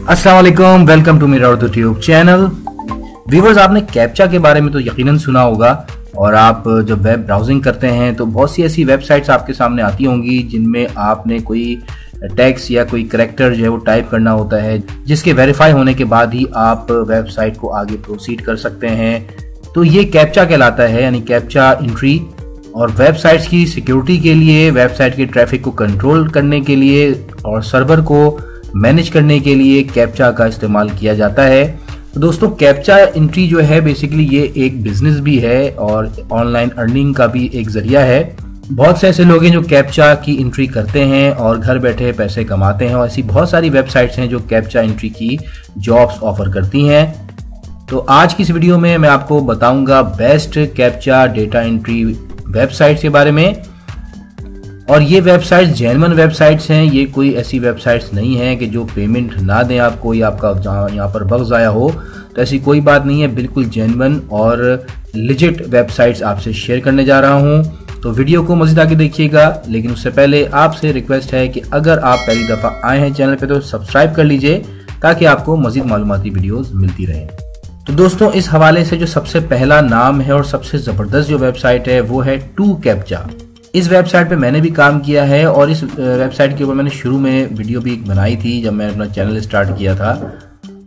अस्सलाम वालेकुम, welcome to मेरा उर्दू ट्यूब चैनल। व्यूवर्स, आपने कैप्चा के बारे में तो यकीनन सुना होगा और आप जब वेब ब्राउजिंग करते हैं तो बहुत सी ऐसी वेबसाइट्स आपके सामने आती होंगी जिनमें आपने कोई टेक्स्ट या कोई करैक्टर जो है वो टाइप करना होता है, जिसके वेरीफाई होने के बाद ही आप वेबसाइट को आगे प्रोसीड कर सकते हैं। तो ये कैप्चा कहलाता है, यानी कैप्चा एंट्री। और वेबसाइट्स की सिक्योरिटी के लिए, वेबसाइट के ट्रैफिक को कंट्रोल करने के लिए और सर्वर को मैनेज करने के लिए कैप्चा का इस्तेमाल किया जाता है। तो दोस्तों, कैप्चा एंट्री जो है बेसिकली ये एक बिजनेस भी है और ऑनलाइन अर्निंग का भी एक जरिया है। बहुत से ऐसे लोग हैं जो कैप्चा की एंट्री करते हैं और घर बैठे पैसे कमाते हैं, और ऐसी बहुत सारी वेबसाइट्स हैं जो कैप्चा एंट्री की जॉब्स ऑफर करती हैं। तो आज की इस वीडियो में मैं आपको बताऊंगा best captcha data entry websites के बारे में। और ये वेबसाइट्स जेन्युइन वेबसाइट्स हैं, ये कोई ऐसी वेबसाइट्स नहीं है कि जो पेमेंट ना दें आपको या आपका यहाँ पर वक्त ज़ाया हो। तो ऐसी कोई बात नहीं है, बिल्कुल जेन्युइन और लिजिट वेबसाइट्स आपसे शेयर करने जा रहा हूँ। तो वीडियो को मज़ीद आगे देखिएगा, लेकिन उससे पहले आपसे रिक्वेस्ट है कि अगर आप पहली दफ़ा आए हैं चैनल पे तो सब्सक्राइब कर लीजिए ताकि आपको मज़ीद मालूमाती वीडियोज़ मिलती रहें। तो दोस्तों, इस हवाले से जो सबसे पहला नाम है और सबसे ज़बरदस्त जो वेबसाइट है वो है टू कैप्चा। इस वेबसाइट पे मैंने भी काम किया है और इस वेबसाइट के ऊपर मैंने शुरू में वीडियो भी बनाई थी जब मैंने अपना चैनल स्टार्ट किया था।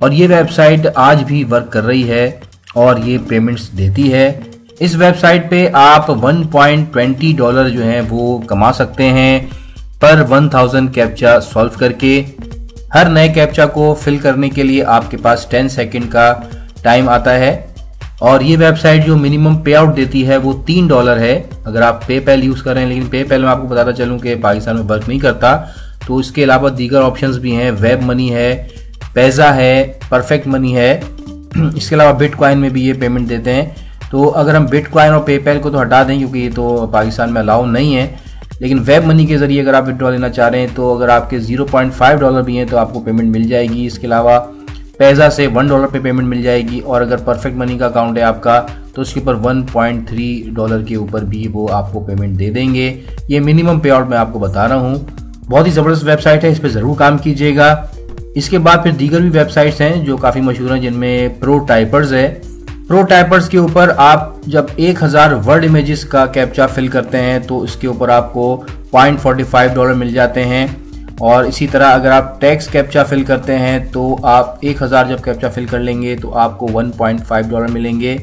और ये वेबसाइट आज भी वर्क कर रही है और ये पेमेंट्स देती है। इस वेबसाइट पे आप $1.20 जो है वो कमा सकते हैं पर 1000 कैप्चा सॉल्व करके। हर नए कैप्चा को फिल करने के लिए आपके पास 10 सेकेंड का टाइम आता है। और ये वेबसाइट जो मिनिमम पे आउट देती है वो $3 है अगर आप पेपैल यूज कर रहे हैं। लेकिन पेपैल में आपको बताता चलूं कि पाकिस्तान में वर्क नहीं करता। तो इसके अलावा दीगर ऑप्शंस भी हैं, वेब मनी है, पैसा है, परफेक्ट मनी है। इसके अलावा बिटकॉइन में भी ये पेमेंट देते हैं। तो अगर हम बिटकॉइन और पेपैल को तो हटा दें क्योंकि ये तो पाकिस्तान में अलाउ नहीं है, लेकिन वेब मनी के जरिए अगर आप विड्रॉ लेना चाह रहे हैं तो अगर आपके $0.5 भी हैं तो आपको पेमेंट मिल जाएगी। इसके अलावा पैसा से $1 पे पेमेंट मिल जाएगी। और अगर परफेक्ट मनी का अकाउंट है आपका तो उसके ऊपर $1.3 के ऊपर भी वो आपको पेमेंट दे देंगे। ये मिनिमम पे आउट मैं आपको बता रहा हूँ। बहुत ही ज़बरदस्त वेबसाइट है, इस पर ज़रूर काम कीजिएगा। इसके बाद फिर दीगर भी वेबसाइट्स हैं जो काफ़ी मशहूर हैं, जिनमें प्रो टाइपर्स है। प्रो टाइपर्स के ऊपर आप जब 1000 वर्ड इमेजेस का कैप्चा फिल करते हैं तो इसके ऊपर आपको $0.45 मिल जाते हैं। और इसी तरह अगर आप टैक्स कैप्चा फिल करते हैं तो आप 1000 जब कैप्चा फिल कर लेंगे तो आपको $1.5 मिलेंगे।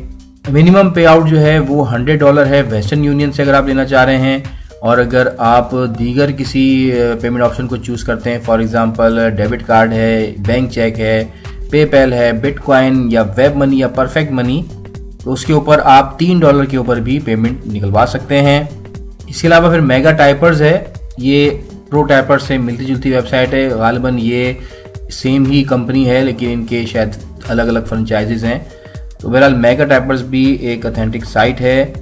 मिनिमम पे आउट जो है वो $100 है वेस्टर्न यूनियन से अगर आप लेना चाह रहे हैं। और अगर आप दीगर किसी पेमेंट ऑप्शन को चूज करते हैं, फॉर एग्जांपल डेबिट कार्ड है, बैंक चेक है, पेपैल है, बिटकॉइन या वेब मनी या परफेक्ट मनी, तो उसके ऊपर आप $3 के ऊपर भी पेमेंट निकलवा सकते हैं। इसके अलावा फिर मेगा टाइपर्स है। ये प्रो टाइपर्स से मिलती जुलती वेबसाइट है, गालिबन ये सेम ही कंपनी है लेकिन इनके शायद अलग अलग फ्रेंचाइजीज हैं। तो बहरहाल मेगा टाइपर्स भी एक ऑथेंटिक साइट है।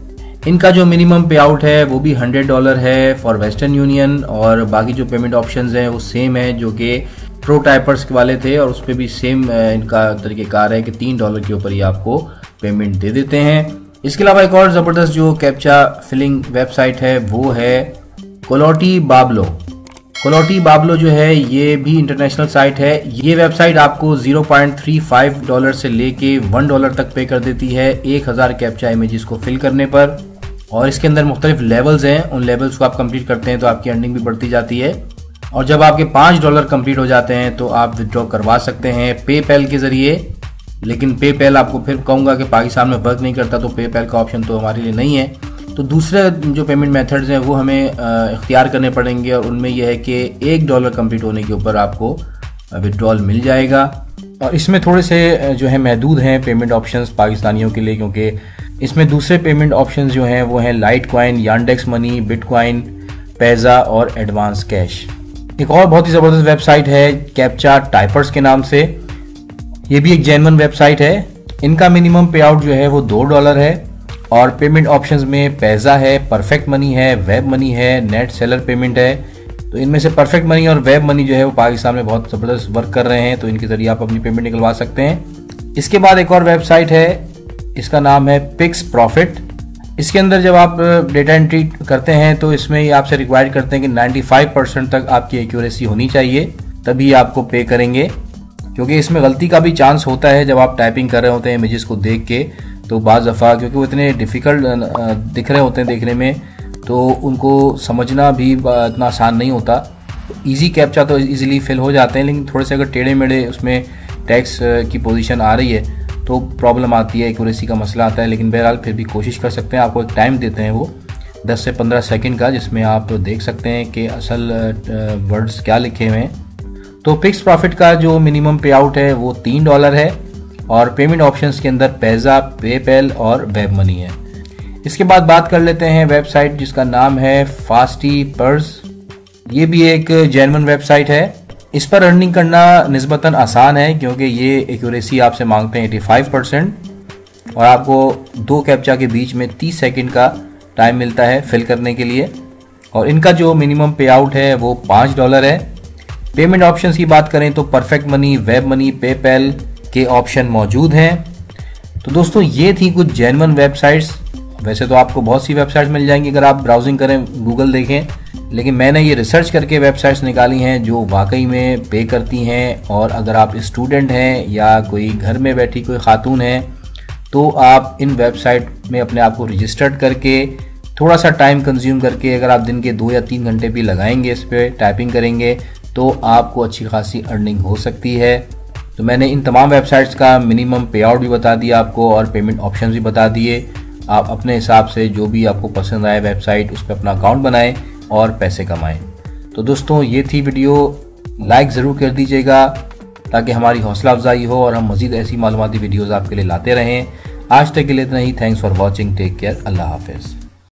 इनका जो मिनिमम पे आउट है वो भी $100 है फॉर वेस्टर्न यूनियन, और बाकी जो पेमेंट ऑप्शंस हैं वो सेम है जो कि प्रो टाइपर्स के वाले थे, और उस पर भी सेम इनका तरीक़ेकार है कि $3 के ऊपर ही आपको पेमेंट दे देते हैं। इसके अलावा एक और ज़बरदस्त जो कैप्चा फिलिंग वेबसाइट है वो है कोलोटी बाब्लो। कोलोटी बाब्लो जो है ये भी इंटरनेशनल साइट है। ये वेबसाइट आपको $0.35 से लेके $1 तक पे कर देती है 1000 कैप्चा इमेजेस को फिल करने पर। और इसके अंदर मुख्तलिफ लेवल्स हैं, उन लेवल्स को आप कंप्लीट करते हैं तो आपकी अर्निंग भी बढ़ती जाती है। और जब आपके $5 कंप्लीट हो जाते हैं तो आप विड्रॉ करवा सकते हैं पेपैल के जरिए। लेकिन पेपैल आपको फिर कहूँगा कि पाकिस्तान में वर्क नहीं करता, तो पेपैल का ऑप्शन तो हमारे लिए नहीं है। तो दूसरे जो पेमेंट मेथड्स हैं वो हमें इख्तियार करने पड़ेंगे, और उनमें यह है कि $1 कंप्लीट होने के ऊपर आपको विड्रॉल मिल जाएगा। और इसमें थोड़े से जो है महदूद हैं पेमेंट ऑप्शंस पाकिस्तानियों के लिए, क्योंकि इसमें दूसरे पेमेंट ऑप्शंस जो हैं वो हैं light coin, Yandex money, bitcoin, पैसा और एडवांस कैश। एक और बहुत ही ज़बरदस्त वेबसाइट है कैप्चा टाइपर्स के नाम से। ये भी एक जेन्युइन वेबसाइट है। इनका मिनिमम पे आउट जो है वो $2 है, और पेमेंट ऑप्शंस में पैसा है, परफेक्ट मनी है, वेब मनी है, नेट सेलर पेमेंट है। तो इनमें से परफेक्ट मनी और वेब मनी जो है वो पाकिस्तान में बहुत ज़बरदस्त वर्क कर रहे हैं, तो इनके ज़रिए आप अपनी पेमेंट निकलवा सकते हैं। इसके बाद एक और वेबसाइट है, इसका नाम है पिक्स प्रॉफिट। इसके अंदर जब आप डेटा एंट्री करते हैं तो इसमें ये आपसे रिक्वायर करते हैं कि 95% तक आपकी एक्यूरेसी होनी चाहिए, तभी आपको पे करेंगे। क्योंकि इसमें गलती का भी चांस होता है जब आप टाइपिंग कर रहे होते हैं इमेजेस को देख के। तो बाज़ दफ़ा क्योंकि वो इतने डिफ़िकल्ट दिख रहे होते हैं देखने में, तो उनको समझना भी इतना आसान नहीं होता। इजी कैप्चा तो इजीली फिल हो जाते हैं, लेकिन थोड़े से अगर टेढ़े मेढ़े उसमें टेक्स्ट की पोजीशन आ रही है तो प्रॉब्लम आती है, एक्यूरेसी का मसला आता है। लेकिन बहरहाल फिर भी कोशिश कर सकते हैं। आपको एक टाइम देते हैं वो 10 से 15 सेकंड का, जिसमें आप देख सकते हैं कि असल वर्ड्स क्या लिखे हुए हैं। तो फिक्स प्रॉफिट का जो मिनिमम पे आउट है वो $3 है और पेमेंट ऑप्शंस के अंदर पैसा, पेपैल और वेब मनी है। इसके बाद बात कर लेते हैं वेबसाइट जिसका नाम है फास्टीपर्स। ये भी एक जेन्युइन वेबसाइट है। इस पर अर्निंग करना निस्बतन आसान है क्योंकि ये एक्यूरेसी आपसे मांगते हैं 85% और आपको 2 कैप्चा के बीच में 30 सेकंड का टाइम मिलता है फिल करने के लिए। और इनका जो मिनिमम पे आउट है वो $5 है। पेमेंट ऑप्शंस की बात करें तो perfect money, web money, PayPal के ऑप्शन मौजूद हैं। तो दोस्तों ये थी कुछ जेन्युइन वेबसाइट्स। वैसे तो आपको बहुत सी वेबसाइट्स मिल जाएंगी अगर आप ब्राउजिंग करें, गूगल देखें, लेकिन मैंने ये रिसर्च करके वेबसाइट्स निकाली हैं जो वाकई में पे करती हैं। और अगर आप स्टूडेंट हैं या कोई घर में बैठी कोई खातून है तो आप इन वेबसाइट में अपने आप को रजिस्टर्ड करके थोड़ा सा टाइम कंज्यूम करके अगर आप दिन के 2 या 3 घंटे भी लगाएंगे इस पर टाइपिंग करेंगे तो आपको अच्छी खासी अर्निंग हो सकती है। तो मैंने इन तमाम वेबसाइट्स का मिनिमम पे आउट भी बता दिया आपको और पेमेंट ऑप्शन भी बता दिए। आप अपने हिसाब से जो भी आपको पसंद आए वेबसाइट उस पर अपना अकाउंट बनाएं और पैसे कमाएं। तो दोस्तों ये थी वीडियो, लाइक ज़रूर कर दीजिएगा ताकि हमारी हौसला अफजाई हो और हम मज़ीद ऐसी मालूमाती वीडियोज़ आपके लिए लाते रहें। आज तक के लिए इतना ही। Thanks for watching. Take care. अल्लाह हाफिज़।